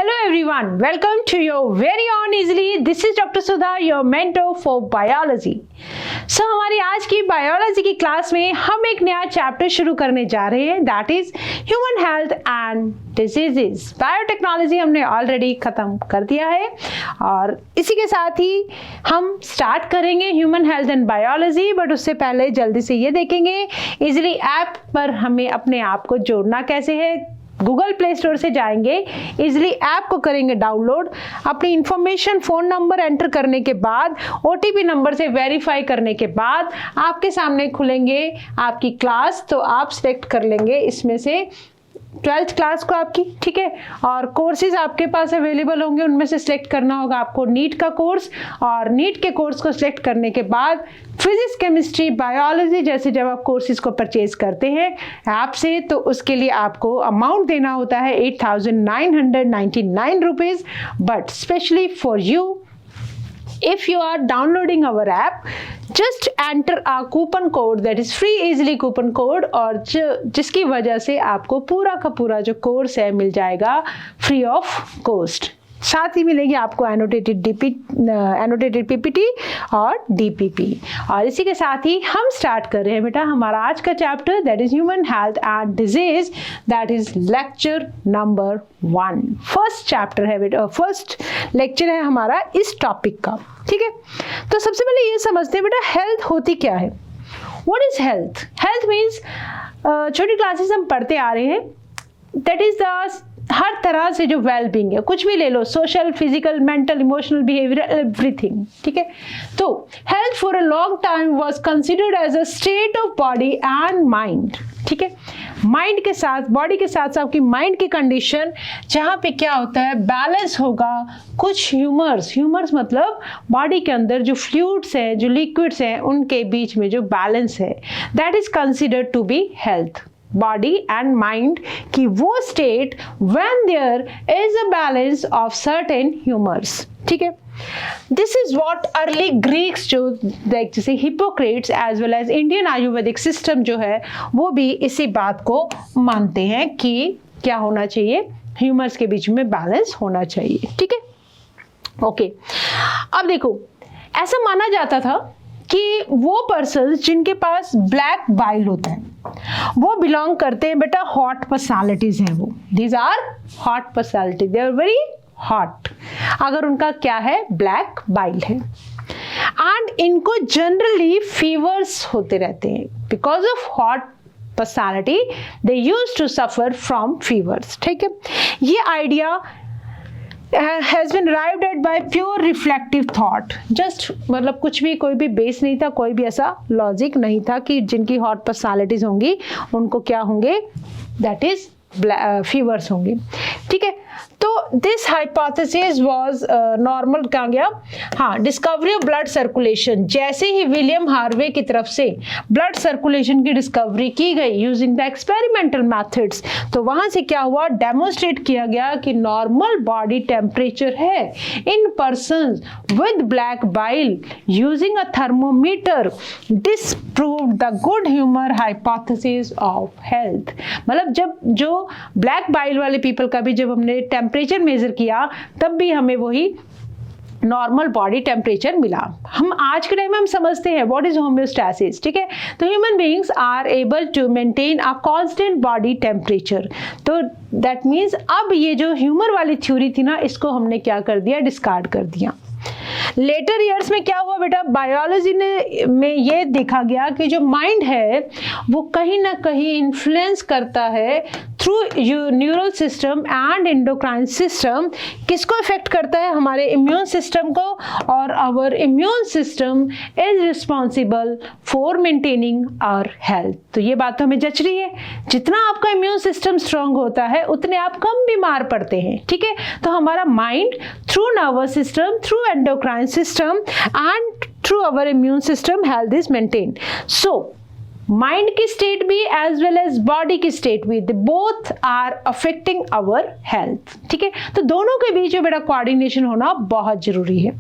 Hello everyone, welcome to your very own Easily. This is Dr. Sudha, your mentor for biology. So हमारी आज की biology की class में हम एक नया चैप्टर शुरू करने जा रहे हैं, that is human health and diseases. Biotechnology हमने ऑलरेडी खत्म कर दिया है और इसी के साथ ही हम स्टार्ट करेंगे human health and biology. But उससे पहले जल्दी से ये देखेंगे इजीली ऐप पर हमें अपने आप को जोड़ना कैसे है. गूगल प्ले स्टोर से जाएंगे, इजीली ऐप को करेंगे डाउनलोड. अपनी इंफॉर्मेशन फ़ोन नंबर एंटर करने के बाद ओटीपी नंबर से वेरीफाई करने के बाद आपके सामने खुलेंगे आपकी क्लास. तो आप सिलेक्ट कर लेंगे इसमें से 12th क्लास को आपकी, ठीक है. और कोर्सेज आपके पास अवेलेबल होंगे, उनमें से सिलेक्ट करना होगा आपको नीट का कोर्स. और नीट के कोर्स को सिलेक्ट करने के बाद फिजिक्स, केमिस्ट्री, बायोलॉजी जैसे जब आप कोर्सेज को परचेज करते हैं ऐप से तो उसके लिए आपको अमाउंट देना होता है 8,999 rupees. But specially for you, if you are downloading our app, just enter a coupon code, that is free easily coupon code, और जिसकी वजह से आपको पूरा का पूरा जो कोर्स है मिल जाएगा फ्री ऑफ कॉस्ट. साथ ही मिलेगी आपको एनोटेटेड पीपीटी और डीपीपी. और इसी के साथ ही हम स्टार्ट कर रहे हैं बेटा हमारा आज का chapter, that is human health and disease, that is lecture number 1. First chapter है बेटा, फर्स्ट लेक्चर है हमारा इस टॉपिक का, ठीक है. तो सबसे पहले ये समझते हैं बेटा हेल्थ होती क्या है. What is health? Health means छोटी क्लासेस हम पढ़ते आ रहे हैं, दैट इज द हर तरह से जो वेलबींग है, कुछ भी ले लो, social, physical, mental, emotional, behavioural, everything, ठीक है. तो health for a long time was considered as a state of body and mind, ठीक है. माइंड के साथ, बॉडी के साथ साथ आपकी माइंड की कंडीशन जहाँ पे क्या होता है, बैलेंस होगा. कुछ ह्यूमर्स मतलब बॉडी के अंदर जो फ्लूइड्स हैं, जो लिक्विड्स हैं, उनके बीच में जो बैलेंस है, that is considered to be health. Body and mind की वो state when there is a balance of certain humours, ठीक है. This is what early Greeks जो जैसे Hippocrates as well as Indian Ayurvedic system जो है वो भी इसी बात को मानते हैं कि क्या होना चाहिए, ह्यूमर्स के बीच में बैलेंस होना चाहिए, ठीक है. ओके, अब देखो ऐसा माना जाता था कि वो पर्सन्स जिनके पास ब्लैक बाइल होता है वो बिलोंग करते हैं बेटा हॉट पर्सनालिटीज हैं. वो these are hot personality, they are very hot. अगर उनका क्या है, ब्लैक बाइल है. एंड इनको जनरली फीवर्स होते रहते हैं because of hot personality, they used to suffer from fevers, ठीक है. ये idea has been arrived at by pure reflective thought. just मतलब कुछ भी, कोई भी बेस नहीं था, कोई भी ऐसा लॉजिक नहीं था कि जिनकी हॉट पर्सनालिटीज होंगी उनको क्या होंगे, दैट इज फीवर्स होंगी, ठीक है. तो दिस हाइपोथेसिस वाज नॉर्मल कहा गया. हाँ, डिस्कवरी ऑफ ब्लड सर्कुलेशन, जैसे ही विलियम हार्वे की तरफ से ब्लड सर्कुलेशन की डिस्कवरी की गई यूजिंग द एक्सपेरिमेंटल मेथड्स, तो वहां से क्या हुआ, डेमोन्स्ट्रेट किया गया कि नॉर्मल बॉडी टेम्परेचर है in persons with black bile using a thermometer. This proved the good humour hypothesis of health. मतलब जब जो ब्लैक बाइल वाले पीपल का भी जब हमने टेम्परेचर मेजर किया तब भी हमें वही नॉर्मल बॉडी टेम्परेचर मिला. हम आज के टाइम में हम समझते हैं व्हाट इज होम्योस्टैसिस, ठीक है. तो human beings are able to maintain a constant body temperature. तो दैट मीन्स अब ये जो ह्यूमर वाली थ्योरी थी ना, इसको हमने क्या कर दिया, डिस्कार्ड कर दिया. लेटर ईयर्स में क्या हुआ बेटा, बायोलॉजी में ये देखा गया कि जो माइंड है वो कहीं ना कहीं इन्फ्लुएंस करता है through neural system and endocrine system. किसको इफेक्ट करता है, हमारे इम्यून सिस्टम को. और our immune system is responsible for maintaining our health. तो ये बात तो हमें जच रही है, जितना आपका इम्यून सिस्टम स्ट्रांग होता है उतने आप कम बीमार पड़ते हैं, ठीक है. तो हमारा mind through nervous system, through endocrine system and through our immune system health is maintained. So mind की स्टेट भी एज वेल एज बॉडी की स्टेट भी, they both are affecting our health. ठीक है, तो दोनों के बीच में बेटा कोऑर्डिनेशन होना बहुत जरूरी है।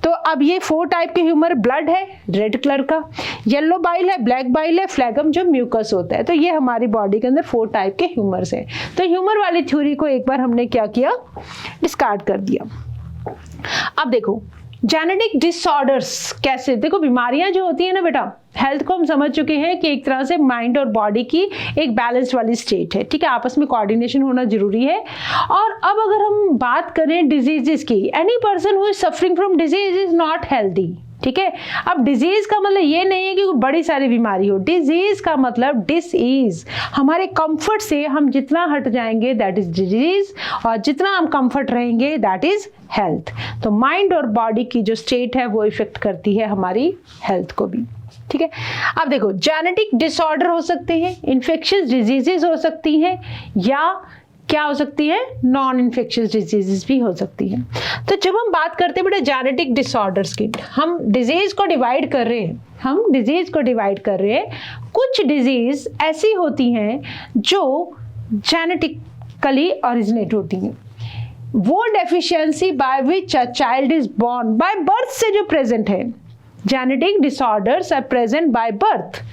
तो अब ये 4 टाइप के ह्यूमर, ब्लड है रेड कलर का, येलो बाइल है, ब्लैक बाइल है, फ्लैगम जो म्यूकस होता है। तो ये हमारी बॉडी के अंदर 4 टाइप के ह्यूमर्स हैं। तो ह्यूमर वाली थ्योरी को एक बार हमने क्या किया, डिस्कार्ड कर दिया। अब देखो जेनेटिक डिसऑर्डर्स कैसे, देखो बीमारियां जो होती है ना बेटा, हेल्थ को हम समझ चुके हैं कि एक तरह से माइंड और बॉडी की एक बैलेंस्ड वाली स्टेट है। ठीक है, आपस में कोऑर्डिनेशन होना जरूरी है। और अब अगर हम बात करें डिजीजेस की, any person who is suffering from disease is not healthy. ठीक है, अब डिजीज का मतलब ये नहीं है कि बड़ी सारी बीमारी हो, डिजीज का मतलब डिसईज, हमारे कंफर्ट से हम जितना हट जाएंगे दैट इज डिजीज, और जितना हम कंफर्ट रहेंगे दैट इज हेल्थ। तो माइंड और बॉडी की जो स्टेट है वो इफेक्ट करती है हमारी हेल्थ को भी। ठीक है, अब देखो जेनेटिक डिसऑर्डर हो सकते हैं, इन्फेक्शियस डिजीजेस हो सकती हैं, या क्या हो सकती है, नॉन इन्फेक्शियस डिजीजेस भी हो सकती है। तो जब हम बात करते हैं बेटा जेनेटिक डिसऑर्डर्स की, हम डिजीज को डिवाइड कर रहे हैं, कुछ डिजीज ऐसी होती हैं जो जेनेटिकली ओरिजिनेट होती हैं। वो deficiency by which a child is born, by birth से जो प्रेजेंट है, genetic disorders are present by birth.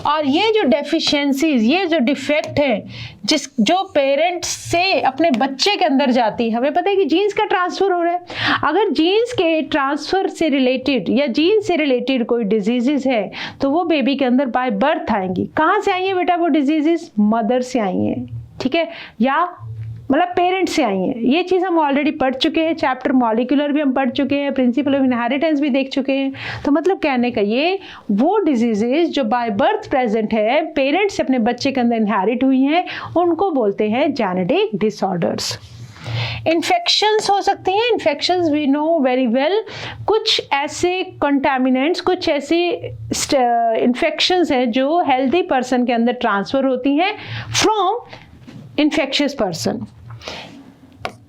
और ये जो डेफिशिएंसीज, ये जो डिफेक्ट है जो पेरेंट्स से अपने बच्चे के अंदर जाती है, हमें पता है कि जीन्स का ट्रांसफर हो रहा है। अगर जीन्स के ट्रांसफर से रिलेटेड या जीन से रिलेटेड कोई डिजीजेस है तो वो बेबी के अंदर बाय बर्थ आएंगी। कहाँ से आई है बेटा वो डिजीजेस, मदर से आई हैं। ठीक है, या मतलब पेरेंट्स से आई हैं। ये चीज़ हम ऑलरेडी पढ़ चुके हैं, चैप्टर मॉलिक्यूलर भी हम पढ़ चुके हैं, प्रिंसिपल ऑफ इनहेरिटेंस भी देख चुके हैं। तो मतलब कहने का ये वो डिजीजेज जो बाय बर्थ प्रेजेंट है, पेरेंट्स से अपने बच्चे के अंदर इनहेरिट हुई हैं, उनको बोलते हैं जेनेटिक डिसऑर्डर्स। इन्फेक्शंस हो सकती हैं, infections we know very well, कुछ ऐसे कंटामिनेंट्स, कुछ ऐसी इन्फेक्शंस हैं जो हेल्दी पर्सन के अंदर ट्रांसफर होती हैं फ्रॉम इन्फेक्शियस पर्सन।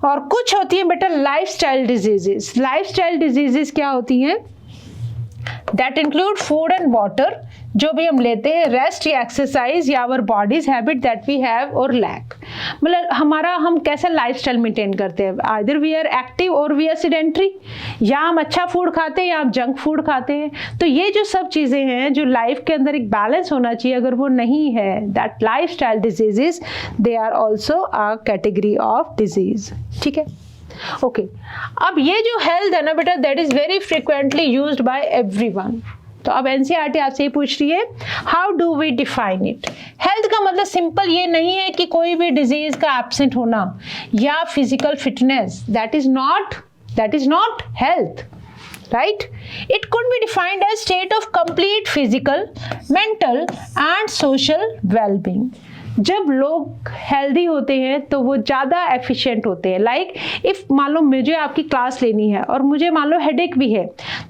और कुछ होती है बेटा लाइफस्टाइल डिजीजेस। लाइफस्टाइल डिजीजेस क्या होती हैं, that include food and water, जो भी हम लेते हैं, रेस्ट या एक्सरसाइज, या our bodies habit that we have और लैक। मतलब हमारा हम कैसा लाइफस्टाइल मेंटेन करते हैं, आइदर वी आर एक्टिव और वी आर सेडेंटरी, या हम अच्छा फूड खाते हैं या हम जंक फूड खाते हैं। तो ये जो सब चीज़ें हैं जो लाइफ के अंदर एक बैलेंस होना चाहिए, अगर वो नहीं है, that lifestyle diseases they are also a category of disease. ठीक है, ओके। अब ये जो हेल्थ है ना बेटा, that is very frequently used by everyone. तो अब एनसीईआरटी आपसे ये पूछ रही है, how do we define it. Health का मतलब सिंपल ये नहीं है कि कोई भी डिजीज का एब्सेंट होना या physical fitness, that is not health, right? It could be defined as state of complete physical, mental and social well-being. जब लोग हेल्दी होते हैं तो वो ज़्यादा एफिशिएंट होते हैं। लाइक इफ़ मान लो मुझे आपकी क्लास लेनी है और मुझे मान लो हेडेक भी है,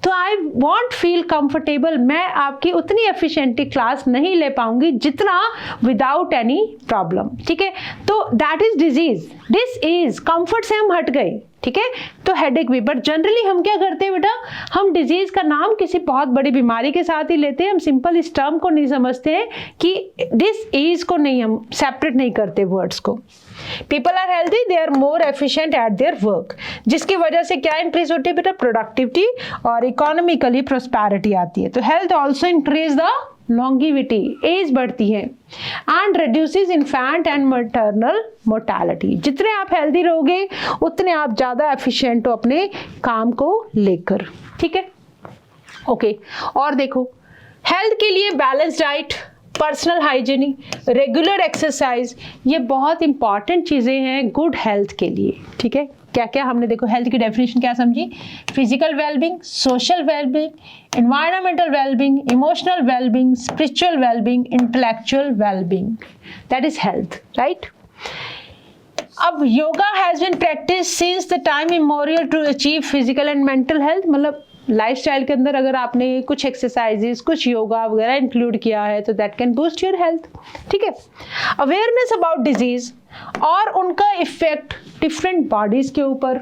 तो आई वॉन्ट फील कंफर्टेबल, मैं आपकी उतनी एफिशिएंटली क्लास नहीं ले पाऊंगी जितना विदाउट एनी प्रॉब्लम। ठीक है, तो that is disease, this is comfort से हम हट गए। ठीक है, तो हेडेक भी, बट जनरली हम क्या करते हैं बेटा, हम डिजीज का नाम किसी बहुत बड़ी बीमारी के साथ ही लेते हैं, हम सिंपल इस टर्म को नहीं समझते हैं कि दिस इज को नहीं, हम सेपरेट नहीं करते वर्ड्स को। People are healthy, they are more efficient at their work, जिसकी वजह से क्या इंक्रीज होती है बेटा, प्रोडक्टिविटी और इकोनॉमिकली प्रॉस्पेरिटी आती है। तो health also increase the longevity, age बढ़ती है, and reduces infant and maternal mortality. जितने आप हेल्दी रहोगे उतने आप ज़्यादा एफिशिएंट हो अपने काम को लेकर। ठीक है, ओके। और देखो हेल्थ के लिए balance diet, personal hygiene, regular exercise, ये बहुत इंपॉर्टेंट चीज़ें हैं गुड हेल्थ के लिए। ठीक है, क्या क्या हमने देखो हेल्थ की डेफिनेशन क्या समझी, physical wellbeing, social wellbeing, environmental wellbeing, emotional wellbeing, spiritual wellbeing, intellectual wellbeing, that is health, right. अब yoga has been practice since the time immemorial to achieve physical and mental health. मतलब lifestyle के अंदर अगर आपने कुछ exercises, कुछ योगा वगैरह include किया है तो that can boost your health. ठीक है, अवेयरनेस अबाउट डिजीज और उनका इफेक्ट डिफरेंट बॉडीज के ऊपर,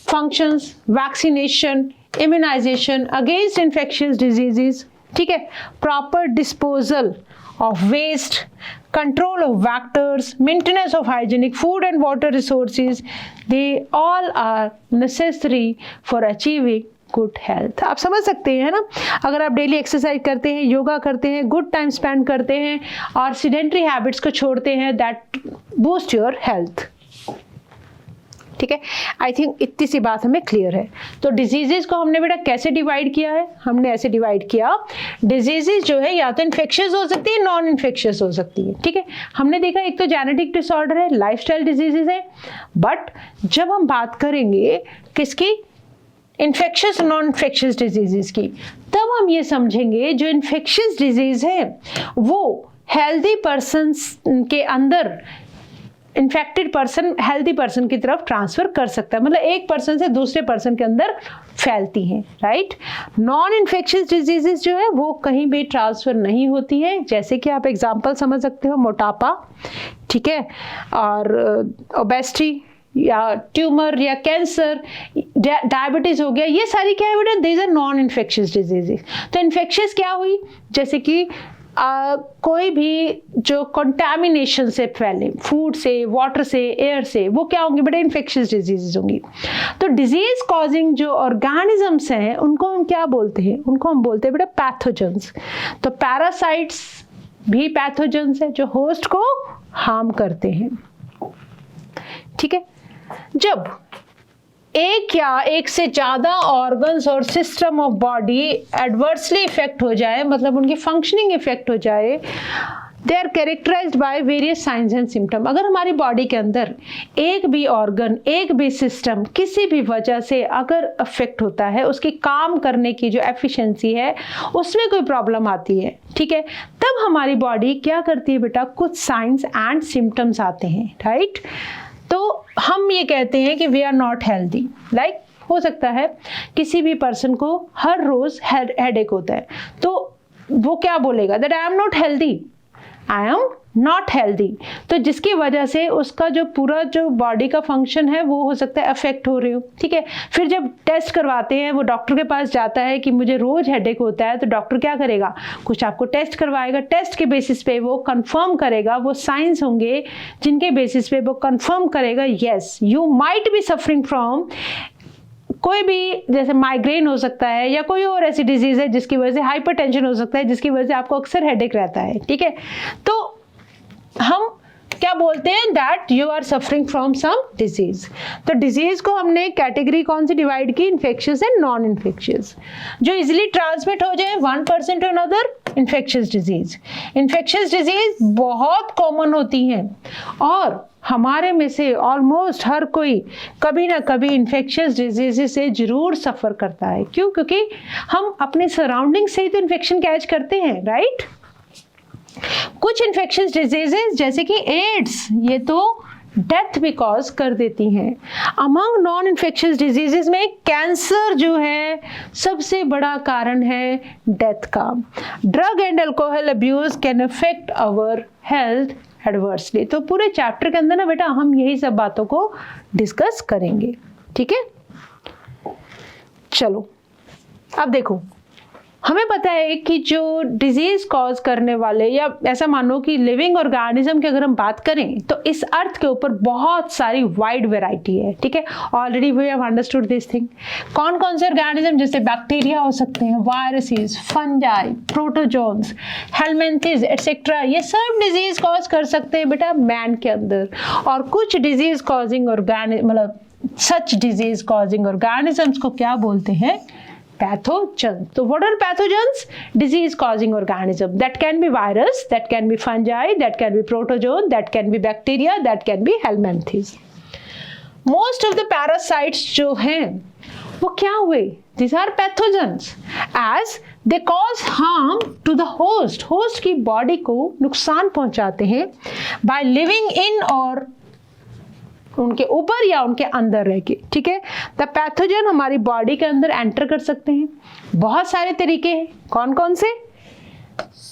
functions, vaccination, immunization against infectious diseases. ठीक है, proper disposal of waste, control of vectors, maintenance of hygienic food and water resources, they all are necessary for achieving good health. आप समझ सकते हैं ना, अगर आप डेली एक्सरसाइज करते हैं, योगा करते हैं, गुड टाइम स्पेंड करते हैं और सीडेंटरी हैबिट्स को छोड़ते हैं, दैट बूस्ट योर हेल्थ। ठीक है, आई थिंक इतनी सी बात हमें क्लियर है। तो डिजीजेज को हमने बेटा कैसे डिवाइड किया है? हमने ऐसे डिवाइड किया, डिजीजेज जो है या तो इन्फेक्शियस हो सकती है, नॉन इन्फेक्शियस हो सकती है। ठीक है, हमने देखा एक तो जेनेटिक डिसऑर्डर है, लाइफस्टाइल डिजीजेज है, बट जब हम बात करेंगे किसकी, इन्फेक्शियस नॉन इन्फेक्शियस डिजीजेस की, तब हम ये समझेंगे जो इन्फेक्शियस डिजीज है वो हेल्दी पर्सन के अंदर इन्फेक्टेड पर्सन हेल्दी पर्सन की तरफ ट्रांसफर कर सकता है, मतलब एक पर्सन से दूसरे पर्सन के अंदर फैलती हैं, राइट। नॉन इन्फेक्शियस डिजीजेस जो है वो कहीं भी ट्रांसफर नहीं होती है, जैसे कि आप एग्जांपल समझ सकते हो, मोटापा, ठीक है, और ओबेसिटी या ट्यूमर या कैंसर, डायबिटीज हो गया, ये सारी क्या है बेटा, these are non infectious diseases. तो इन्फेक्शियस क्या हुई, जैसे कि कोई भी जो कंटामिनेशन से फैले, फूड से, वाटर से, एयर से, वो क्या होंगी बेटा, इन्फेक्शियस डिजीजेस होंगी। तो डिजीज कॉजिंग जो ऑर्गेनिजम्स हैं उनको हम क्या बोलते हैं, उनको हम बोलते हैं बेटा पैथोजेंस। तो पैरासाइट्स भी पैथोजेंस है जो होस्ट को हार्म करते हैं। ठीक है, जब एक या एक से ज़्यादा ऑर्गन्स और system of body adversely effect हो जाए, मतलब उनकी फंक्शनिंग इफेक्ट हो जाए, they are characterized by various signs and symptom. अगर हमारी बॉडी के अंदर एक भी ऑर्गन, एक भी सिस्टम किसी भी वजह से अगर अफेक्ट होता है, उसकी काम करने की जो एफिशिएंसी है उसमें कोई प्रॉब्लम आती है, ठीक है, तब हमारी बॉडी क्या करती है बेटा, कुछ साइंस एंड सिम्टम्स आते हैं, राइट। तो हम ये कहते हैं कि we are not healthy. Like हो सकता है किसी भी पर्सन को हर रोज हेडेक होता है, तो वो क्या बोलेगा, that I am not healthy, I am not healthy. तो जिसकी वजह से उसका जो पूरा जो बॉडी का फंक्शन है वो हो सकता है अफेक्ट हो रही हो, ठीक है। फिर जब टेस्ट करवाते हैं, वो डॉक्टर के पास जाता है कि मुझे रोज हेडेक होता है, तो डॉक्टर क्या करेगा, कुछ आपको टेस्ट करवाएगा, टेस्ट के बेसिस पे वो कंफर्म करेगा, वो साइंस होंगे जिनके बेसिस पे वो कंफर्म करेगा, yes you might be suffering from कोई भी, जैसे माइग्रेन हो सकता है या कोई और ऐसी डिजीज है जिसकी वजह से, हाइपरटेंशन हो सकता है जिसकी वजह से आपको अक्सर हेडेक रहता है, ठीक है। तो हम क्या बोलते हैं, that you are suffering from some disease. तो डिजीज को हमने कैटेगरी कौन सी डिवाइड की, इन्फेक्शियस एंड नॉन इन्फेक्शियस। जो इजिली ट्रांसमिट हो जाए one person to another, infectious disease. Infectious disease बहुत कॉमन होती हैं और हमारे में से ऑलमोस्ट हर कोई कभी ना कभी इन्फेक्शियस डिजीज से जरूर सफ़र करता है। क्यों? क्योंकि हम अपने सराउंडिंग से ही तो इन्फेक्शन कैच करते हैं, राइट। कुछ इन्फेक्शियस डिजीजेस जैसे कि एड्स, ये तो डेथ भी कॉज कर देती हैं। अमंग नॉन इन्फेक्शियस डिजीजेस में कैंसर जो है सबसे बड़ा कारण है डेथ का। Drug and alcohol abuse can affect our health adversely. तो पूरे चैप्टर के अंदर ना बेटा हम यही सब बातों को डिस्कस करेंगे, ठीक है। चलो अब देखो, हमें पता है कि जो डिजीज कॉज करने वाले, या ऐसा मानो कि लिविंग ऑर्गेनिज्म की अगर हम बात करें तो इस अर्थ के ऊपर बहुत सारी वाइड वैरायटी है, ठीक है। Already we have understood this thing. कौन कौन से ऑर्गेनिज्म, जैसे बैक्टीरिया हो सकते हैं, viruses, fungi, protozoans, helminths etcetera, ये सब डिजीज कॉज कर सकते हैं बेटा मैन के अंदर। और कुछ डिजीज कॉजिंग मतलब सच डिजीज कॉजिंग ऑर्गेनिजम्स को क्या बोलते हैं, pathogens. So what are pathogens? Disease causing organism. That can be virus, that can be fungi, that can be protozoan, that can be bacteria, that can be helminthes. Most of the parasites जो हैं वो क्या हुए, these are pathogens as they cause harm to the host. Host की body को नुकसान पहुंचाते हैं by living in और उनके ऊपर या उनके अंदर रह के, ठीक है। द पैथोजन हमारी बॉडी के अंदर एंटर कर सकते हैं। बहुत सारे तरीके हैं, कौन कौन से,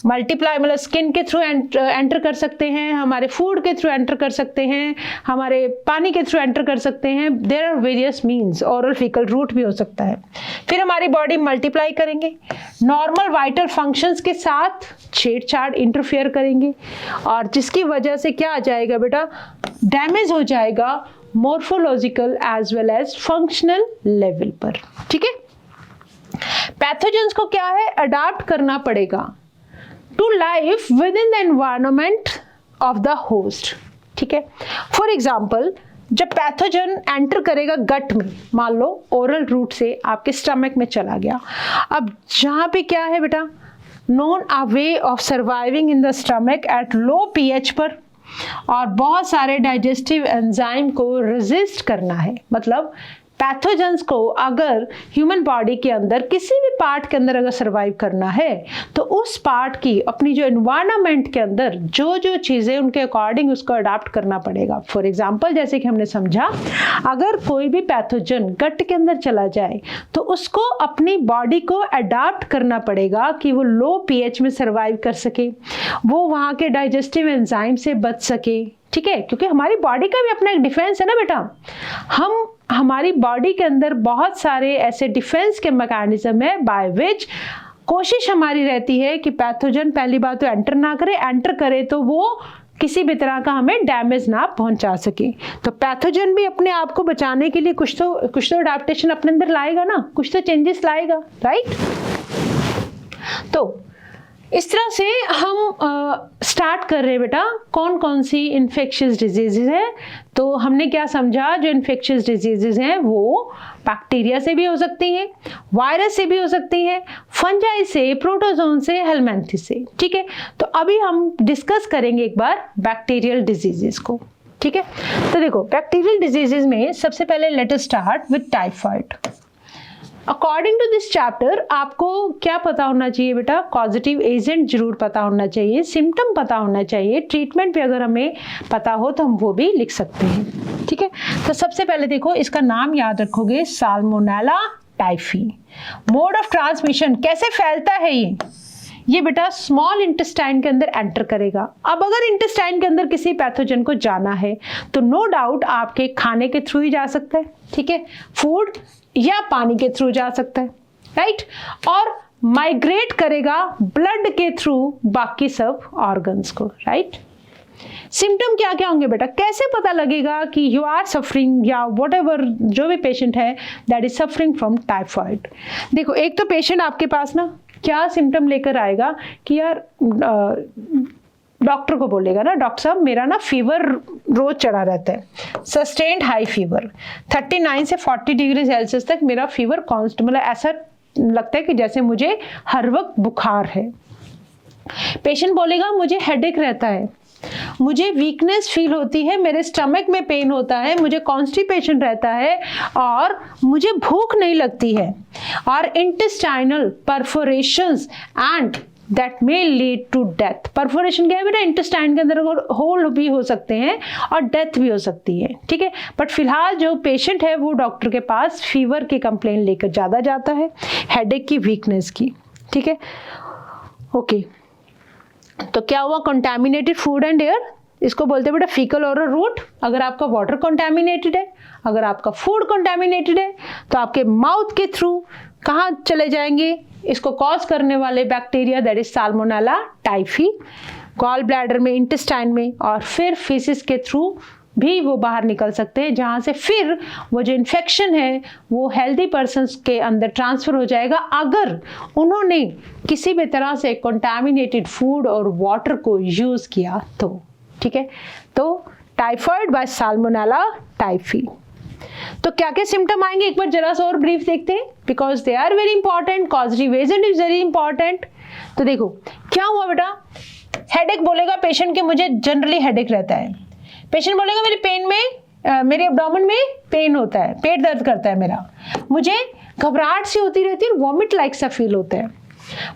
मल्टीप्लाई मतलब स्किन के थ्रू एंटर कर सकते हैं, हमारे फूड के थ्रू एंटर कर सकते हैं, हमारे पानी के थ्रू एंटर कर सकते हैं। There are various means, oral faecal route भी हो सकता है। फिर हमारी बॉडी मल्टीप्लाई करेंगे, नॉर्मल वाइटल फंक्शंस के साथ छेड़छाड़ इंटरफेयर करेंगे, और जिसकी वजह से क्या आ जाएगा बेटा, डैमेज हो जाएगा morphological as well as functional level पर। ठीक है, पैथोजेंस को क्या है, अडाप्ट करना पड़ेगा to life within the environment of the host. ठीक है, फॉर एग्जाम्पल जब पैथोजन एंटर करेगा गट में, मान लो ओरल रूट से आपके स्टमक में चला गया, अब जहाँ पे क्या है बेटा, known a way of surviving in the stomach at low pH पर, और बहुत सारे डाइजेस्टिव एंजाइम को रेजिस्ट करना है। मतलब पैथोजेंस को अगर ह्यूमन बॉडी के अंदर किसी भी पार्ट के अंदर अगर सर्वाइव करना है, तो उस पार्ट की अपनी जो एनवायरनमेंट के अंदर जो जो चीज़ें उनके अकॉर्डिंग उसको अडाप्ट करना पड़ेगा। फॉर एग्जांपल जैसे कि हमने समझा, अगर कोई भी पैथोजन गट के अंदर चला जाए तो उसको अपनी बॉडी को अडाप्ट करना पड़ेगा कि वो लो पीएच में सर्वाइव कर सके, वो वहाँ के डाइजेस्टिव एंजाइम से बच सके। ठीक है, क्योंकि हमारी बॉडी का भी अपना एक डिफेंस है ना बेटा, हमारी बॉडी के अंदर बहुत सारे ऐसे डिफेंस के मैकेनिज्म है बाय विच कोशिश हमारी रहती है कि पैथोजन पहली बात तो एंटर ना करे, एंटर करे तो वो किसी भी तरह का हमें डैमेज ना पहुंचा सके। तो पैथोजन भी अपने आप को बचाने के लिए कुछ तो अडैप्टेशन अपने अंदर लाएगा ना, कुछ तो चेंजेस लाएगा, राइट। तो इस तरह से हम स्टार्ट कर रहे हैं बेटा, कौन कौन सी इन्फेक्शियस डिजीजेज हैं। तो हमने क्या समझा, जो इन्फेक्शियस डिजीजेज हैं वो बैक्टीरिया से भी हो सकती हैं, वायरस से भी हो सकती हैं, फंजाई से, प्रोटोजोन से, हेलमिंथेस से। ठीक है, तो अभी हम डिस्कस करेंगे एक बार बैक्टीरियल डिजीजेज को। ठीक है, तो देखो बैक्टीरियल डिजीजेज में सबसे पहले let us start with typhoid. According to this chapter आपको क्या पता होना चाहिए बेटा, कॉजेटिव एजेंट जरूर पता होना चाहिए, सिम्टम पता होना चाहिए, ट्रीटमेंट भी अगर हमें पता हो तो हम वो भी लिख सकते हैं। ठीक है, तो सबसे पहले देखो इसका नाम याद रखोगे, salmonella typhi. Mode of transmission, कैसे फैलता है ये बेटा स्मॉल इंटेस्टाइन के अंदर एंटर करेगा। अब अगर इंटेस्टाइन के अंदर किसी पैथोजन को जाना है तो नो डाउट आपके खाने के थ्रू ही जा सकता है। ठीक है, फूड या पानी के थ्रू जा सकता है, राइट, और माइग्रेट करेगा ब्लड के थ्रू बाकी सब ऑर्गन्स को, राइट। सिम्टम क्या क्या होंगे बेटा, कैसे पता लगेगा कि यू आर सफरिंग या वट एवर, जो भी पेशेंट है that is suffering from typhoid. देखो एक तो पेशेंट आपके पास ना क्या सिम्टम लेकर आएगा कि यार डॉक्टर को बोलेगा ना, डॉक्टर साहब मेरा ना फीवर रोज चढ़ा रहता है, सस्टेन्ड हाई फीवर 39 से 40 डिग्री सेल्सियस तक मेरा फीवर कांस्टेंट, मतलब ऐसा लगता है कि जैसे मुझे हर वक्त बुखार है। पेशेंट बोलेगा मुझे हेडेक रहता है, मुझे वीकनेस फील होती है, मेरे स्टमक में पेन होता है, मुझे कॉन्स्टिपेशन रहता है और मुझे भूख नहीं लगती है, और intestinal perforations and that may lead to death. Perforation क्या है बेटा, इंटेस्टाइन के अंदर होल भी हो सकते हैं और डेथ भी हो सकती है। ठीक है, बट फिलहाल जो पेशेंट है वो डॉक्टर के पास फीवर की कंप्लेन लेकर ज़्यादा जाता है, हेडेक की, वीकनेस की। ठीक है, ओके, तो क्या हुआ, कंटामिनेटेड फूड एंड एयर, इसको बोलते हैं बेटा फीकल ओरल रूट। अगर आपका वाटर कंटामिनेटेड है, अगर आपका फूड कंटामिनेटेड है, तो आपके माउथ के थ्रू कहाँ चले जाएंगे, इसको कॉज करने वाले bacteria that is Salmonella typhi, gall bladder में, इंटेस्टाइन में, और फिर फीसिस के थ्रू भी वो बाहर निकल सकते हैं, जहाँ से फिर वो जो इन्फेक्शन है वो हेल्दी पर्सन्स के अंदर ट्रांसफ़र हो जाएगा अगर उन्होंने किसी भी तरह से कंटामिनेटेड फूड और वाटर को यूज़ किया तो। ठीक है, तो टाइफाइड बाय साल्मोनेला टाइफी। तो क्या क्या सिम्टम आएंगे एक बार जरा सा और ब्रीफ देखते हैं, because they are very important, causative agent is very important. तो देखो क्या हुआ बेटा, हेडेक बोलेगा पेशेंट के मुझे जनरली हेडेक रहता है, पेशेंट बोलेगा मेरे पेन में, मेरे एब्डोमेन में पेन होता है, पेट दर्द करता है मेरा, मुझे घबराहट सी होती रहती है, वॉमिट लाइक सा फील होता है,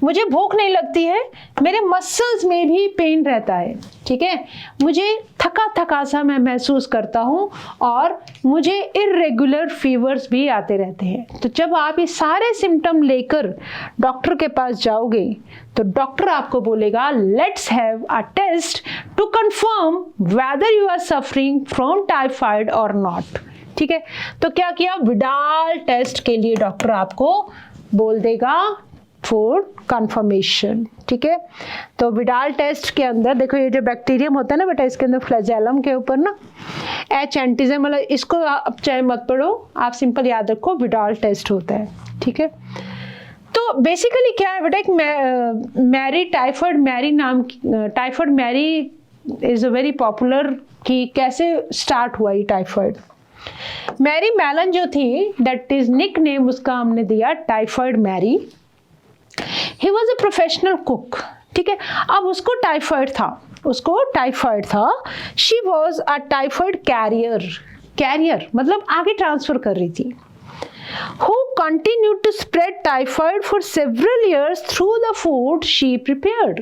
मुझे भूख नहीं लगती है, मेरे मसल्स में भी पेन रहता है, ठीक है, मुझे थका थका सा मैं महसूस करता हूँ और मुझे इरेगुलर फीवर्स भी आते रहते हैं। तो जब आप ये सारे सिम्टम लेकर डॉक्टर के पास जाओगे तो डॉक्टर आपको बोलेगा let's have a test to confirm whether you are suffering from typhoid और नॉट। ठीक है, तो क्या किया, विडाल टेस्ट के लिए डॉक्टर आपको बोल देगा फॉर कंफर्मेशन। ठीक है, तो विडाल टेस्ट के अंदर देखो ये जो बैक्टीरियम होता है ना बेटा, इसके अंदर फ्लैजेलम के ऊपर ना एच एंटीजन, मतलब इसको आप चाहे मत पढ़ो, आप सिंपल याद रखो विडाल टेस्ट होता है। ठीक है, तो बेसिकली क्या है बेटा, एक मैरी टाइफाइड मैरी नाम typhoid Mary is a very popular कि कैसे स्टार्ट हुआ ये टाइफाइड। मैरी मैलन जो थी दैट इज निक नेम उसका हमने दिया typhoid Mary. He was a professional cook. ठीक है, अब उसको टाइफाइड था, she was a typhoid carrier मतलब आगे ट्रांसफर कर रही थी, who continued to spread typhoid for several years through the food she prepared।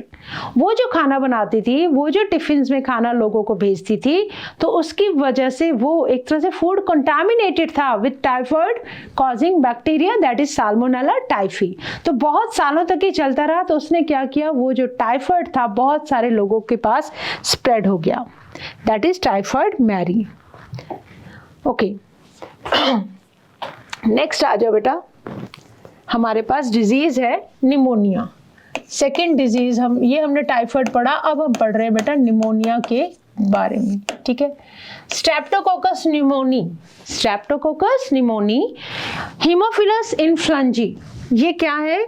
वो जो खाना बनाती थी, वो जो टिफिन्स में खाना लोगों को भेजती थी, तो उसकी वजह से वो एक तरह से फूड कंटामिनेटेड था with typhoid causing bacteria that is Salmonella typhi. तो बहुत सालों तक ये चलता रहा, तो उसने क्या किया, वो जो टाइफाइड था बहुत सारे लोगों के पास स्प्रेड हो गया, that is typhoid Mary. Okay, next आ जाओ बेटा, हमारे पास डिजीज है निमोनिया। सेकेंड डिजीज हमने टाइफाइड पढ़ा, अब हम पढ़ रहे हैं बेटा निमोनिया के बारे में। ठीक है, स्ट्रेप्टोकोकस निमोनी, हीमोफिलस इन्फ्लुएंजा, ये क्या है,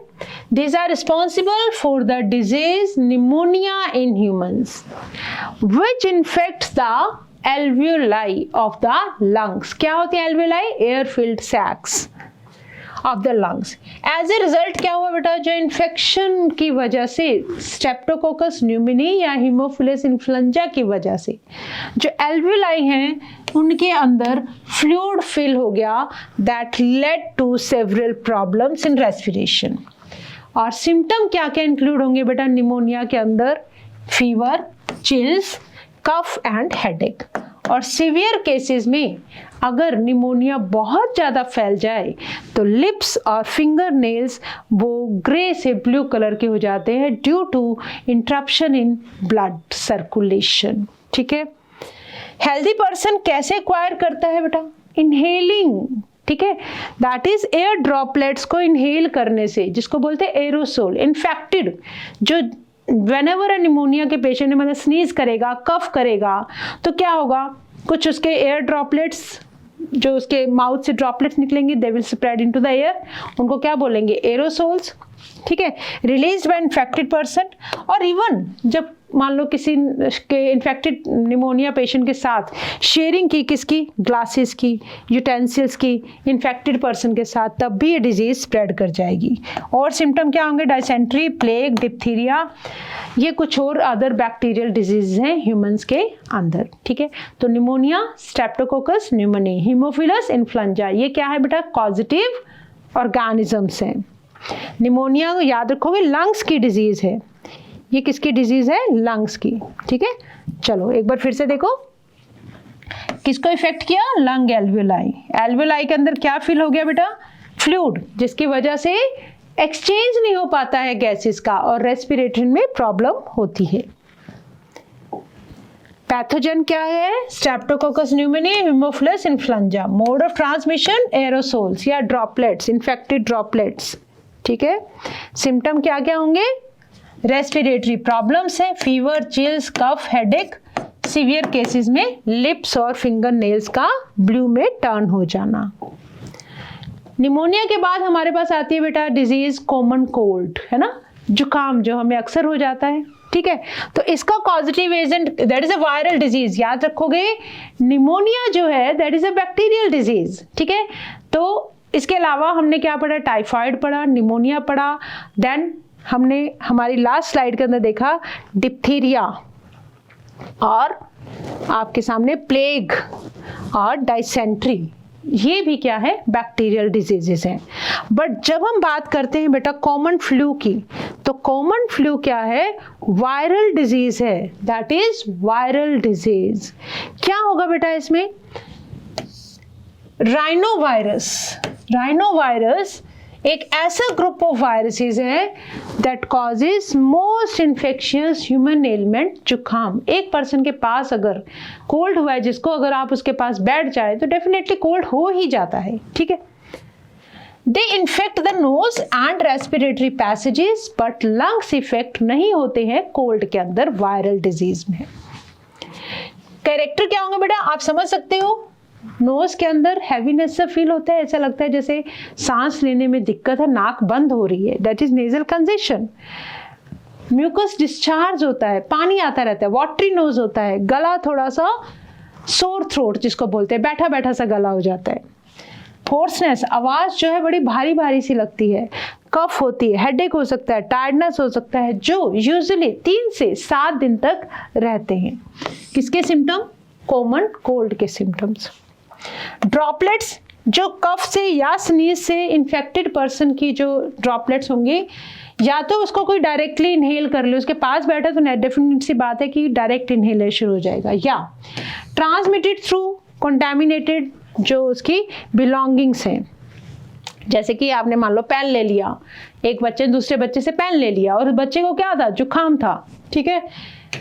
these are responsible for the disease pneumonia in humans which infects the alveoli of the lungs। क्या होती है alveoli? Air filled sacs of the lungs. As a result क्या हुआ बेटा, जो इन्फेक्शन की वजह से स्ट्रेप्टोकोकस न्यूमोनी या हीमोफिलस इन्फ्लुएंजा की वजह से जो एल्वेलाई हैं उनके अंदर फ्लूइड फिल हो गया, that led to several problems in respiration. और सिम्टम क्या क्या इंक्लूड होंगे बेटा निमोनिया के अंदर, fever, chills, cough and headache. और सीवियर केसेस में अगर निमोनिया बहुत ज़्यादा फैल जाए तो लिप्स और फिंगर नेल्स वो ग्रे से ब्लू कलर के हो जाते हैं due to interruption in blood circulation. ठीक है, हेल्दी पर्सन कैसे एक्वायर करता है बेटा, इनहेलिंग। ठीक है, दैट इज एयर ड्रॉपलेट्स को इनहेल करने से, जिसको बोलते हैं एरोसोल। इन्फेक्टेड जो व्हेनेवर अ निमोनिया के पेशेंट ने मतलब स्नीज करेगा, कफ करेगा, तो क्या होगा, कुछ उसके एयर ड्रॉपलेट्स जो उसके माउथ से ड्रॉपलेट्स निकलेंगे, they will spread into the air, उनको क्या बोलेंगे, एरोसोल्स। ठीक है, रिलीज्ड बाय इन्फेक्टेड पर्सन। और इवन जब मान लो किसी के इन्फेक्टेड निमोनिया पेशेंट के साथ शेयरिंग की, किसकी, ग्लासेस की, यूटेंसिल्स की, इन्फेक्टेड पर्सन के साथ, तब भी ये डिजीज स्प्रेड कर जाएगी। और सिम्टम क्या होंगे, डायसेंट्री, प्लेग, डिप्थीरिया, ये कुछ और अदर बैक्टीरियल डिजीज हैं ह्यूमंस के अंदर। ठीक है, तो pneumonia, Streptococcus pneumoniae, Haemophilus influenza, ये क्या है बेटा, पॉजिटिव ऑर्गेनिजम्स हैं। निमोनिया को याद रखोगे लंग्स की डिजीज है, ये किसकी डिजीज है, लंग्स की। ठीक है, चलो एक बार फिर से देखो, किसको इफेक्ट किया, लंग एल्वेलाई। एल्वेलाई के अंदर क्या फिल हो गया बेटा, फ्लूइड, जिसकी वजह से एक्सचेंज नहीं हो पाता है गैसेस का और रेस्पिरेटरी में प्रॉब्लम होती है। पैथोजन क्या है, Streptococcus pneumoniae, Haemophilus influenza. Mode of transmission aerosols या ड्रॉपलेट्स, इन्फेक्टेड ड्रॉपलेट्स। ठीक है, सिम्टम क्या क्या होंगे, रेस्पिरेटरी प्रॉब्लम्स है, फीवर, चिल्स, कफ, हेडेक। सीवियर केसेस में लिप्स और फिंगर नेल्स का ब्लू में टर्न हो जाना। निमोनिया के बाद हमारे पास आती है बेटा डिजीज कॉमन कोल्ड, है ना, जुकाम जो हमें अक्सर हो जाता है। ठीक है, तो इसका positive agent that is a viral disease. याद रखोगे निमोनिया जो है that is a bacterial disease. ठीक है, तो इसके अलावा हमने क्या पढ़ा, टाइफाइड पढ़ा, निमोनिया पढ़ा, देन हमने हमारी लास्ट स्लाइड के अंदर देखा डिप्थीरिया और आपके सामने प्लेग और डायसेंट्री। ये भी क्या है, बैक्टीरियल डिजीजेस हैं। बट जब हम बात करते हैं बेटा कॉमन फ्लू की, तो कॉमन फ्लू क्या है, वायरल डिजीज है, दैट इज वायरल डिजीज। क्या होगा बेटा इसमें, राइनोवायरस। राइनोवायरस एक ऐसा ग्रुप ऑफ वायरसेस है that causes most infectious human element, जुकाम। एक पर्सन के पास अगर कोल्ड हुआ है जिसको, अगर आप उसके पास बैठ जाए तो डेफिनेटली कोल्ड हो ही जाता है, ठीक है। They infect the nose and respiratory passages, but lungs effect नहीं होते हैं कोल्ड के अंदर, वायरल डिजीज में। कैरेक्टर क्या होंगे बेटा, आप समझ सकते हो, नोज के अंदर हैवीनेस सा फील होता है, ऐसा लगता है जैसे सांस लेने में दिक्कत है, नाक बंद हो रही है, that is nasal congestion. Mucus discharge होता है, पानी आता रहता है, वाटरी नोज होता है, गला थोड़ा सा सोर थ्रोट जिसको बोलते हैं, बैठा बैठा सा गला हो जाता है। होर्सनेस, आवाज जो है बड़ी भारी भारी सी लगती है, कफ होती है, हेडेक हो सकता है, टायर्डनेस हो सकता है, जो यूजुअली 3 से 7 दिन तक रहते हैं। किसके सिम्टम, कॉमन कोल्ड के सिम्टम्स। ड्रॉपलेट्स, जो कफ से या स्नीज से इन्फेक्टेड पर्सन की जो ड्रॉपलेट्स होंगी, या तो उसको कोई डायरेक्टली इनहेल कर ले, उसके पास बैठा तो डेफिनेट सी बात है कि डायरेक्ट इनहेलेशन हो जाएगा, या ट्रांसमिटेड थ्रू कंटामिनेटेड जो उसकी बिलोंगिंग्स हैं, जैसे कि आपने मान लो पेन ले लिया, एक बच्चे ने दूसरे बच्चे से पेन ले लिया और बच्चे को क्या था, जुकाम था, ठीक है,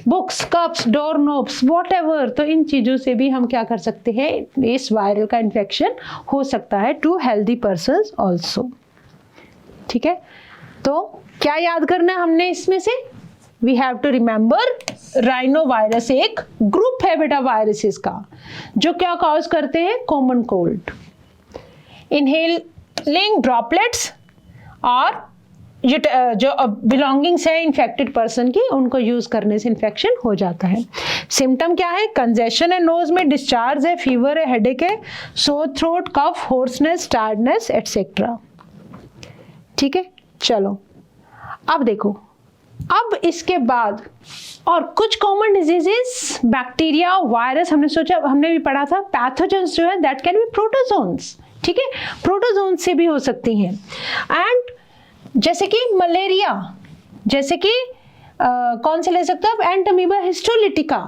books, cups, door knobs, whatever, तो इन चीज़ों से भी हम क्या कर सकते हैं, इस वायरल का इन्फेक्शन हो सकता है टू हेल्दी पर्सन्स ऑल्सो, ठीक है। तो क्या याद करना है हमने इसमें से, we have to remember rhino virus एक ग्रुप है बेटा वायरसेस का, जो क्या कॉज करते हैं, कॉमन कोल्ड। इनहेलिंग ड्रॉपलेट्स और जो बिलोंगिंग्स है इन्फेक्टेड पर्सन की, उनको यूज करने से इन्फेक्शन हो जाता है। सिम्टम क्या है, कंजेशन है नोज में, डिस्चार्ज है, फीवर है, हेडेक है, सोर थ्रोट, कफ, होर्सनेस, टायर्डनेस एटसेट्रा, ठीक है। चलो अब देखो, अब इसके बाद और कुछ कॉमन डिजीजेस, बैक्टीरिया, वायरस, हमने सोचा, हमने भी पढ़ा था, पैथोजेंस जो है दैट कैन बी प्रोटोजोन्स, ठीक है, प्रोटोजोन्स से भी हो सकती हैं। एंड जैसे कि मलेरिया, जैसे कि कौन से ले सकते हो आप, एंटमीबा हिस्टोलिटिका,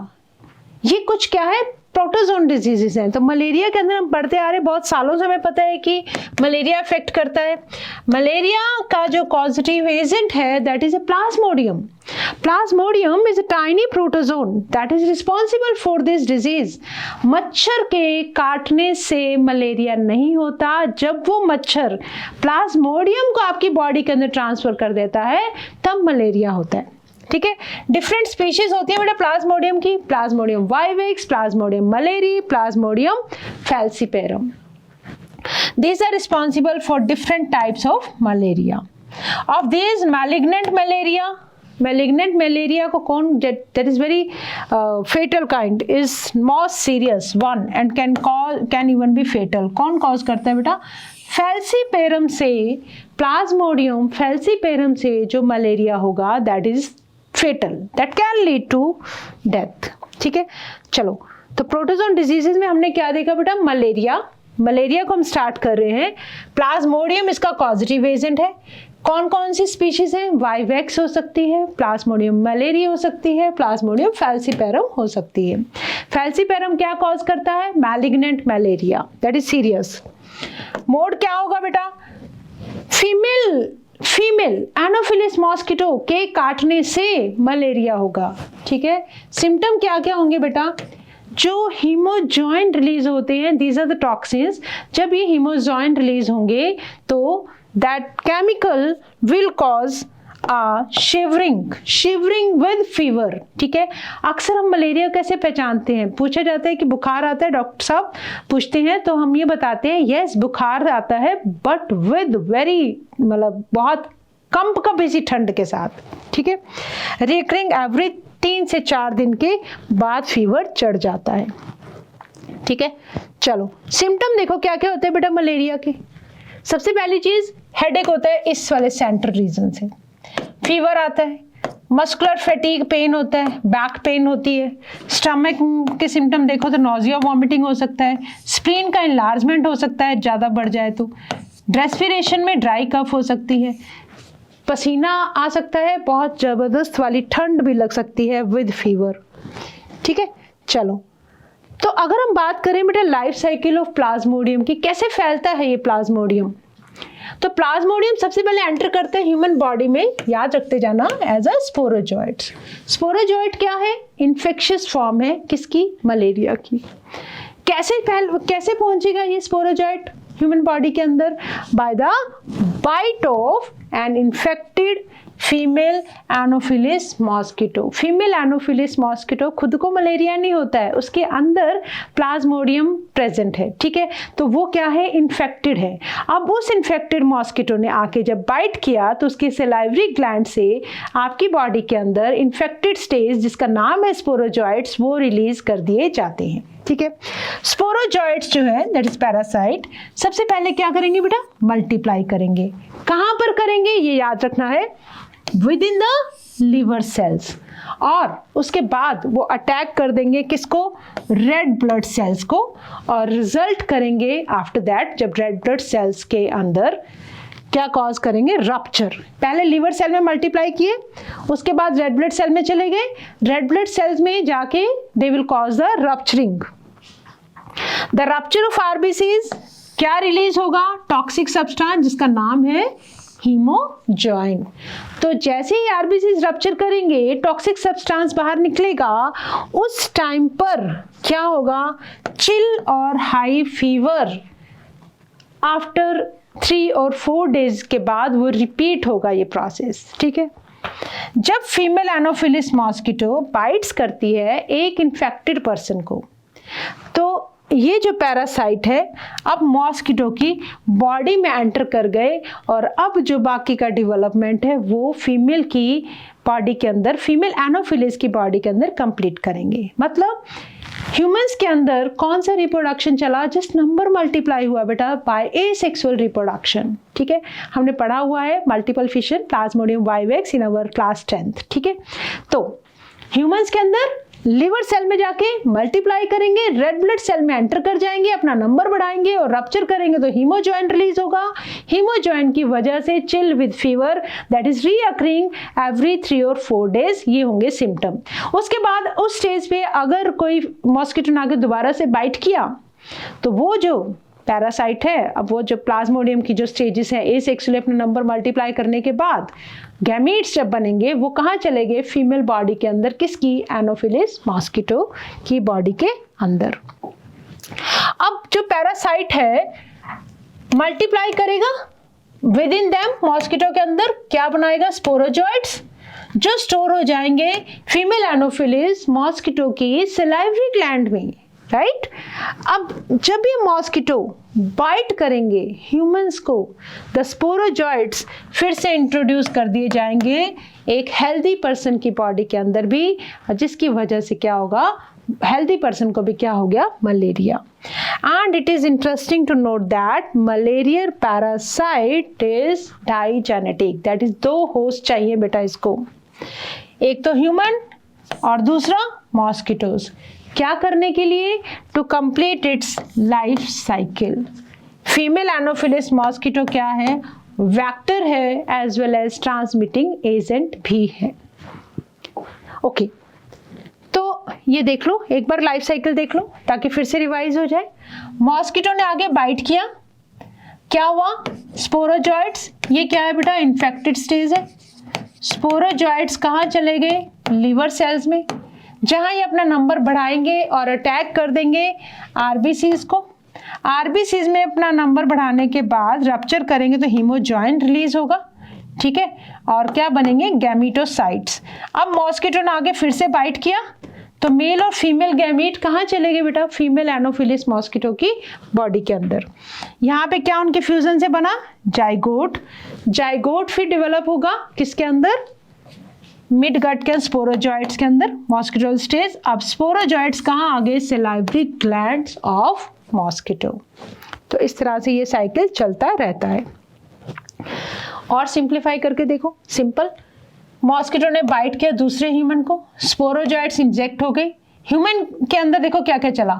ये कुछ क्या है, प्रोटोजोन डिजीजेस हैं। तो मलेरिया के अंदर हम पढ़ते आ रहे, बहुत सालों से हमें पता है कि मलेरिया अफेक्ट करता है। मलेरिया का जो कॉजेटिव एजेंट है that is a Plasmodium. Plasmodium is a tiny protozoan that is responsible for this disease. मच्छर के काटने से मलेरिया नहीं होता, जब वो मच्छर प्लाज्मोडियम को आपकी बॉडी के अंदर ट्रांसफर कर देता है तब मलेरिया होता है, ठीक है। डिफरेंट स्पीशीज होती है बेटा प्लाज्मोडियम की, Plasmodium vivax, Plasmodium malariae, Plasmodium falciparum. These are responsible for different types of malaria. Of these, malignant malaria को कौन, that is very fatal kind, is most serious one and can even be fatal. कौन cause करता है बेटा, falciparum से, Plasmodium falciparum से जो malaria होगा that is fatal, that can lead to death, ठीक है। चलो, तो प्रोटोजोन डिजीजेज में हमने क्या देखा बेटा, मलेरिया को हम स्टार्ट कर रहे हैं। प्लाज्मोडियम इसका कॉजेटिव एजेंट है। कौन कौन सी स्पीशीज हैं, वाइवेक्स हो सकती है, प्लाज्मोडियम मलेरी हो सकती है, प्लाज्मोडियम फैल्सीपेरम हो सकती है। फैल्सीपेरम क्या कॉज करता है, malignant malaria, that is serious. Mode क्या होगा बेटा, फीमेल एनोफिलिस मॉस्किटो के काटने से मलेरिया होगा, ठीक है। सिम्टम क्या क्या होंगे बेटा, जो हीमोजॉइन रिलीज होते हैं, दीज आर द टॉक्सिन्स, जब ये हीमोजॉइन रिलीज होंगे तो that chemical will cause shivering with fever, ठीक है। अक्सर हम मलेरिया कैसे पहचानते हैं, पूछा जाता है कि बुखार आता है, डॉक्टर साहब पूछते हैं तो हम ये बताते हैं यस बुखार आता है बट विद वेरी, मतलब बहुत कंप सी ठंड के साथ, ठीक है। रिकरिंग एवरी 3 से 4 दिन के बाद फीवर चढ़ जाता है, ठीक है। चलो सिम्टम देखो क्या क्या होते हैं बेटा मलेरिया के। सबसे पहली चीज हेडेक होता है इस वाले सेंट्रल रीजन से, फीवर आता है, मस्कुलर फैटीग पेन होता है, बैक पेन होती है, स्टमक के सिम्टम देखो तो नॉजिया वॉमिटिंग हो सकता है, स्प्लीन का इनलार्जमेंट हो सकता है ज़्यादा बढ़ जाए तो, रेस्पिरेशन में ड्राई कफ हो सकती है, पसीना आ सकता है, बहुत ज़बरदस्त वाली ठंड भी लग सकती है विद फीवर। ठीक है, चलो तो अगर हम बात करें बेटा लाइफ साइकिल ऑफ प्लाज्मोडियम की, कैसे फैलता है ये प्लाज्मोडियम, तो प्लाज्मोडियम सबसे पहले एंटर करते हैं ह्यूमन बॉडी में, याद रखते जाना, एज अ स्पोरोजॉइट्स। स्पोरोजॉइट क्या है? इन्फेक्शियस फॉर्म है किसकी? मलेरिया की। कैसे पहुंचेगा ये स्पोरोजॉइट ह्यूमन बॉडी के अंदर? By the bite of an infected female anopheles mosquito. Female anopheles mosquito खुद को मलेरिया नहीं होता है, उसके अंदर प्लाज्मोडियम प्रेजेंट है। ठीक है, तो वो क्या है? इन्फेक्टेड है। अब उस इन्फेक्टेड मॉस्किटो ने आके जब बाइट किया तो उसके सलाइवरी ग्लैंड से आपकी बॉडी के अंदर इन्फेक्टेड स्टेज जिसका नाम है स्पोरोजॉइट्स वो रिलीज कर दिए जाते हैं। ठीक है, स्पोरोजॉइट्स जो है दैट इज पैरासाइट, सबसे पहले क्या करेंगे बेटा? मल्टीप्लाई करेंगे। कहां पर करेंगे ये याद रखना है, with in the liver cells, और उसके बाद वो अटैक कर देंगे किसको? रेड ब्लड सेल्स को, और रिजल्ट करेंगे आफ्टर दैट, जब रेड ब्लड सेल्स के अंदर क्या कॉज करेंगे? रप्चर। पहले लिवर सेल में मल्टीप्लाई किए, उसके बाद रेड ब्लड सेल में चले गए, रेड ब्लड सेल्स में जाके they will cause the rupturing. The rupture of RBCs क्या रिलीज होगा? टॉक्सिक सब्सटेंस जिसका नाम है हीमोजॉइन। तो जैसे ही आरबीसीज रप्चर करेंगे टॉक्सिक सब्सटेंस बाहर निकलेगा, उस टाइम पर क्या होगा? चिल और हाई फीवर आफ्टर 3 और 4 डेज के बाद वो रिपीट होगा ये प्रोसेस। ठीक है, जब फीमेल एनोफिलिस मॉस्किटो बाइट्स करती है एक इन्फेक्टेड पर्सन को, तो ये जो पैरासाइट है अब मॉस्किटो की बॉडी में एंटर कर गए, और अब जो बाकी का डेवलपमेंट है वो फीमेल की बॉडी के अंदर, फीमेल एनोफिलिस की बॉडी के अंदर कंप्लीट करेंगे। मतलब ह्यूमंस के अंदर कौन सा रिप्रोडक्शन चला? जस्ट नंबर मल्टीप्लाई हुआ बेटा बाय एसेक्सुअल रिप्रोडक्शन। ठीक है, हमने पढ़ा हुआ है multiple fission Plasmodium vivax in our class 10th। ठीक है, तो ह्यूमंस के अंदर लिवर सेल में जाके मल्टीप्लाई करेंगे, रेड ब्लड सेल में एंटर कर जाएंगे, अपना नंबर बढ़ाएंगे और रप्चर करेंगे तो हीमोजॉइन रिलीज होगा। हीमोजॉइन की वजह से chill with fever that is recurring every 3 और 4 डेज, ये होंगे सिम्टम। उसके बाद उस स्टेज पे अगर कोई मॉस्किटो ने आके दोबारा से बाइट किया तो वो जो पैरासाइट है, अब वो जो प्लाज्मोडियम की जो स्टेजेस है एसेक्सुअली अपना नंबर मल्टीप्लाई करने के बाद गैमीट्स जब बनेंगे वो कहाँ चले गए? फीमेल बॉडी के अंदर, किसकी? एनोफिलिस मॉस्किटो की बॉडी के अंदर। अब जो पैरासाइट है मल्टीप्लाई करेगा विद इन देम, मॉस्किटो के अंदर क्या बनाएगा? स्पोरोजॉइट्स, जो स्टोर हो जाएंगे फीमेल एनोफिलिस मॉस्किटो की सलाइवरी ग्लैंड में। राइट, अब जब ये मॉस्किटो बाइट करेंगे ह्यूमंस को, द स्पोरोजॉइट्स फिर से इंट्रोड्यूस कर दिए जाएंगे एक हेल्दी पर्सन की बॉडी के अंदर भी, जिसकी वजह से क्या होगा? हेल्दी पर्सन को भी क्या हो गया? Malaria. And it is interesting to note that malarial parasite is digenetic, that is 2 host चाहिए बेटा इसको, एक तो ह्यूमन और दूसरा मॉस्किटोज। क्या करने के लिए? To complete its life cycle. Female anopheles mosquito क्या है? वेक्टर है as well as transmitting agent भी है। ओके, तो ये देख लो, एक बार लाइफ साइकिल देख लो ताकि फिर से रिवाइज हो जाए। मॉस्किटो ने आगे बाइट किया, क्या हुआ? स्पोरोजॉइट्स, ये क्या है बेटा? इन्फेक्टेड स्टेज है। स्पोरोजॉइट्स कहाँ चले गए? लिवर सेल्स में, जहां ये अपना नंबर बढ़ाएंगे और अटैक कर देंगे आरबीसीज को। आरबीसीज में अपना नंबर बढ़ाने के बाद रप्चर करेंगे तो हीमोजॉइन रिलीज होगा। ठीक है, और क्या बनेंगे? गैमीटोसाइट्स। अब मॉस्किटो ने आगे फिर से बाइट किया तो मेल और फीमेल गैमीट कहाँ चले गए बेटा? फीमेल एनोफिलिस मॉस्किटो की बॉडी के अंदर। यहाँ पे क्या उनके फ्यूजन से बना? जाइगोट। जाइगोट फिर डेवलप होगा किसके अंदर? मिड गट के स्पोरोजॉइट्स के अंदर, मॉस्किटोल स्टेज। अब स्पोरोजॉइट्स कहाँ आ गए? Salivary glands of mosquito. तो इस तरह से ये साइकिल चलता रहता है। और सिंप्लीफाई करके देखो, सिंपल। मॉस्किटो ने बाइट किया दूसरे ह्यूमन को, स्पोरोजॉइट्स इंजेक्ट हो गए, ह्यूमन के अंदर देखो क्या क्या चला,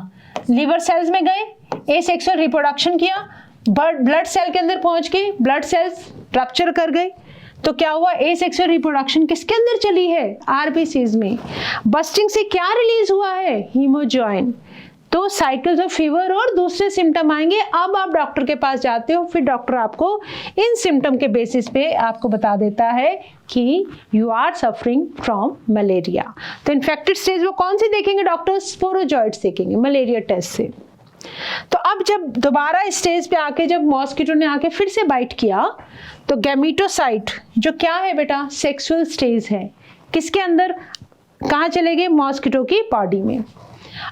लिवर सेल्स में गए, एसेक्सुअल रिप्रोडक्शन किया, ब्लड सेल के अंदर पहुंच गए, ब्लड सेल्स रप्चर कर गए, तो क्या हुआ, एसेक्सुअल रिप्रोडक्शन किसके अंदर चली है, आरबीसीज में। बस्टिंग से क्या रिलीज हुआ है, हीमोजॉइन। तो साइकिल्स ऑफ फीवर और दूसरे सिम्टम आएंगे। अब आप डॉक्टर के पास जाते हो, फिर डॉक्टर आपको इन सिम्टम के बेसिस पे आपको बता देता है कि you are suffering from malaria. तो इन्फेक्टेड स्टेज वो कौन सी देखेंगे डॉक्टर, स्पोरोजॉइट्स देखेंगे मलेरिया टेस्ट से। तो अब जब दोबारा स्टेज पे आके जब मॉस्किटो ने आके फिर से बाइट किया, तो गैमीटोसाइट जो क्या है बेटा, सेक्सुअल स्टेज है, किसके अंदर, कहाँ चले गए, मॉस्किटो की बॉडी में।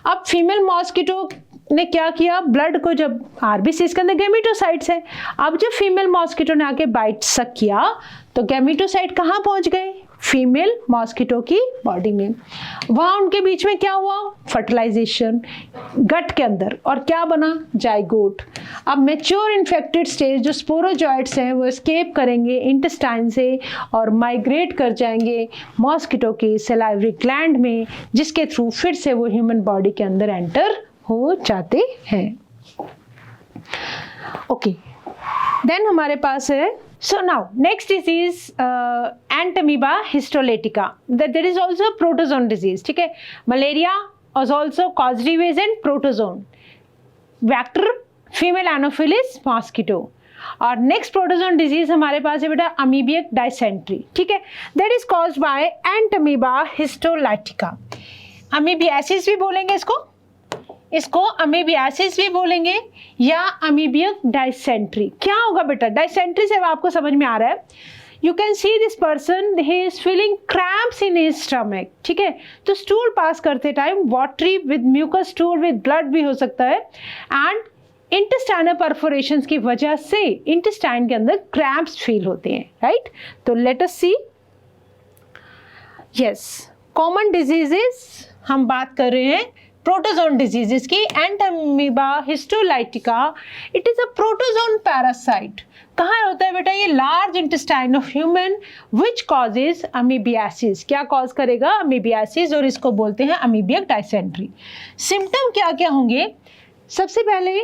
अब फीमेल मॉस्किटो ने क्या किया, ब्लड को जब आरबीसीज के अंदर गैमीटोसाइट्स है, अब जब फीमेल मॉस्किटो ने आके बाइट सक किया तो गैमीटोसाइट कहाँ पहुंच गए, फीमेल मॉस्किटो की बॉडी में। वहां उनके बीच में क्या हुआ, फर्टिलाइजेशन गट के अंदर, और क्या बना, जाइगोट। अब मैच्योर इन्फेक्टेड स्टेज जो स्पोरोजॉइट्स हैं वो एस्केप करेंगे इंटेस्टाइन से और माइग्रेट कर जाएंगे मॉस्किटो के सलाइवरी ग्लैंड में, जिसके थ्रू फिर से वो ह्यूमन बॉडी के अंदर एंटर हो जाते हैं। ओके, देन हमारे पास है, so now next disease Entamoeba histolytica, that there is also a protozoan disease, ठीक है। Malaria was also causative agent protozoan, vector female anopheles mosquito, और नेक्स्ट प्रोटोजोन डिजीज हमारे पास है बेटा अमीबियक डाइसेंट्री, ठीक है, that is caused bye Entamoeba histolytica. Amoebiasis भी बोलेंगे इसको अमीबियासिस भी बोलेंगे या अमीबियक डाइसेंट्री। क्या होगा बेटा, डाइसेंट्री से आपको समझ में आ रहा है, you can see this person he is feeling cramps in his stomach, ठीक है। तो स्टूल पास करते time watery with mucus stool with blood भी हो सकता है, एंड इंटेस्टाइनल परफोरेशंस की वजह से इंटेस्टाइन के अंदर क्रैम्प्स फील होते हैं, राइट। तो लेट अस सी, यस, कॉमन डिजीजेस हम बात कर रहे हैं प्रोटोजोन डिजीजेस की। Entamoeba histolytica, it is a protozoan parasite. कहाँ होता है बेटा, ये large intestine of human which causes amoebiasis. क्या कॉज करेगा, अमीबियासिस, और इसको बोलते हैं अमीबियक डाइसेंट्री। सिम्टम क्या क्या होंगे, सबसे पहले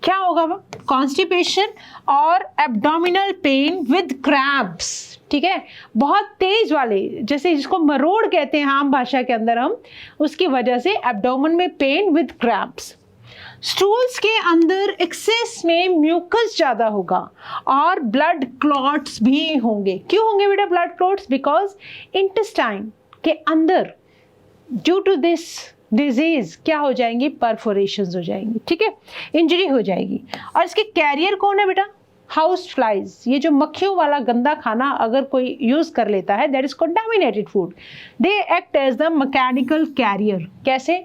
क्या होगा, कॉन्स्टिपेशन और एब्डोमिनल पेन विद क्रैम्प्स, ठीक है, बहुत तेज वाले, जैसे जिसको मरोड़ कहते हैं आम भाषा के अंदर हम, उसकी वजह से एब्डोमेन में पेन विद क्रैम्प्स। स्टूल्स के अंदर एक्सेस में म्यूकस ज़्यादा होगा और ब्लड क्लॉट्स भी होंगे। क्यों होंगे बेटा ब्लड क्लॉट्स, बिकॉज इंटेस्टाइन के अंदर ड्यू टू दिस डिजीज क्या हो जाएंगी, परफोरेशंस हो जाएंगी, ठीक है, इंजरी हो जाएगी। और इसके कैरियर कौन है बेटा, हाउस फ्लाइज। ये जो मक्खियों वाला गंदा खाना अगर कोई यूज कर लेता है, that is contaminated food, they act as the mechanical carrier. कैसे,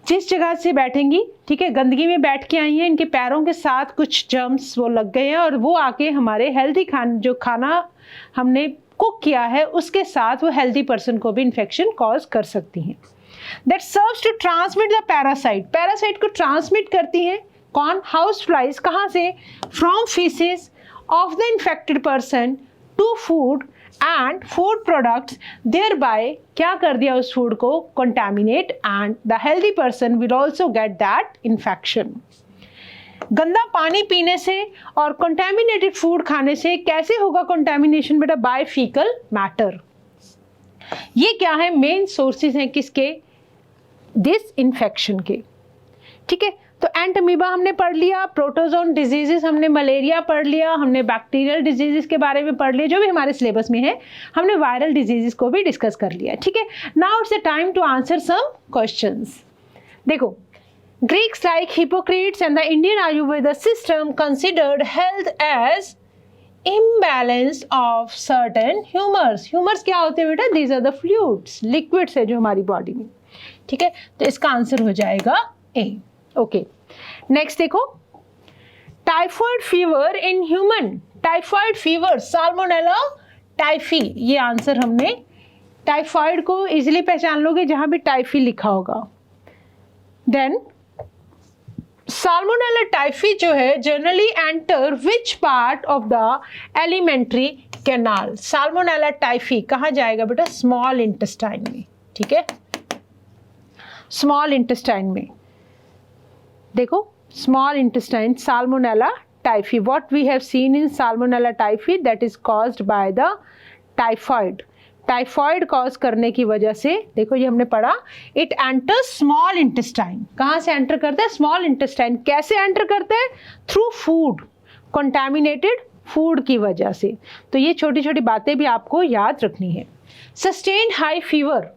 जिस जगह से बैठेंगी, ठीक है, गंदगी में बैठ के आई हैं, इनके पैरों के साथ कुछ जर्म्स वो लग गए हैं और वो आके हमारे हेल्दी जो खाना हमने कुक किया है उसके साथ वो हेल्दी पर्सन को भी इन्फेक्शन कॉज कर सकती हैं। That serves to transmit the parasite, parasite को ट्रांसमिट करती हैं कौन, हाउस फ्लाइज। कहाँ से, from faeces of the infected person to food and food products, thereby क्या कर दिया उस फूड को, contaminate, and the healthy person will also get that infection. गंदा पानी पीने से और कंटामिनेटेड फूड खाने से कैसे होगा कंटामिनेशन बेटा, बाय फीकल मैटर। ये क्या है, मेन सोर्सेज हैं किसके, दिस इन्फेक्शन के, ठीक है। तो एंटमीबा हमने पढ़ लिया, प्रोटोजोन डिजीजेस हमने मलेरिया पढ़ लिया, हमने बैक्टीरियल डिजीजेस के बारे में पढ़ लिया जो भी हमारे सिलेबस में है, हमने वायरल डिजीजेस को भी डिस्कस कर लिया, ठीक है। Now it's a time to answer some questions. देखो, Greeks like Hippocrates and the Indian Ayurveda system considered health as imbalance of certain humours. Humours क्या होते हैं बेटा, these are the fluids, liquids है जो हमारी बॉडी में, ठीक है। तो इसका आंसर हो जाएगा ए। ओके, नेक्स्ट देखो, typhoid fever in human, typhoid fever, salmonella typhi, ये आंसर हमने, टाइफॉइड को इजीली पहचान लोगे जहां भी टाइफी लिखा होगा। देन साल्मोनेला टाइफी जो है generally enter which part of the alimentary canal. Salmonella typhi कहाँ जाएगा बेटा? स्मॉल इंटेस्टाइन में, ठीक है, स्मॉल इंटेस्टाइन में। देखो small intestine, Salmonella typhi, what we have seen in Salmonella typhi, that is caused by the typhoid. Typhoid cause करने की वजह से, देखो ये हमने पढ़ा, इट एंटर्स स्मॉल इंटेस्टाइन। कहाँ से एंटर करता है? Small intestine. कैसे एंटर करते हैं? थ्रू फूड, कंटामिनेटेड फूड की वजह से। तो ये छोटी छोटी बातें भी आपको याद रखनी है। Sustained high fever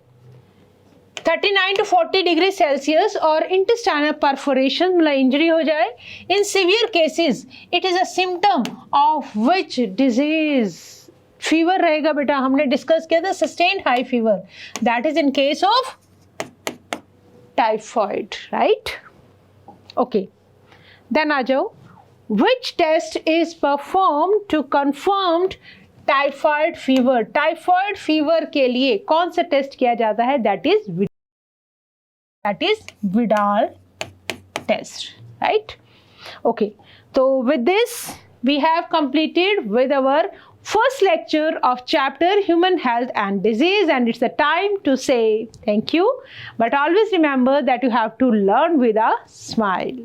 39 to 40 degree Celsius और इंटेस्टाइनल परफोरेशन, मतलब इंजरी हो जाए, in severe cases it is a symptom of which disease? Fever रहेगा बेटा, हमने डिस्कस किया था sustained high fever, that is in case of typhoid, right? Okay, then आ जाओ, which test is perform to confirmed typhoid fever? Typhoid fever के लिए कौन सा टेस्ट किया जाता है? That is Widal test, right? Okay, तो with this we have completed with our first lecture of chapter Human Health and Disease, and it's the time to say thank you, but always remember that you have to learn with a smile.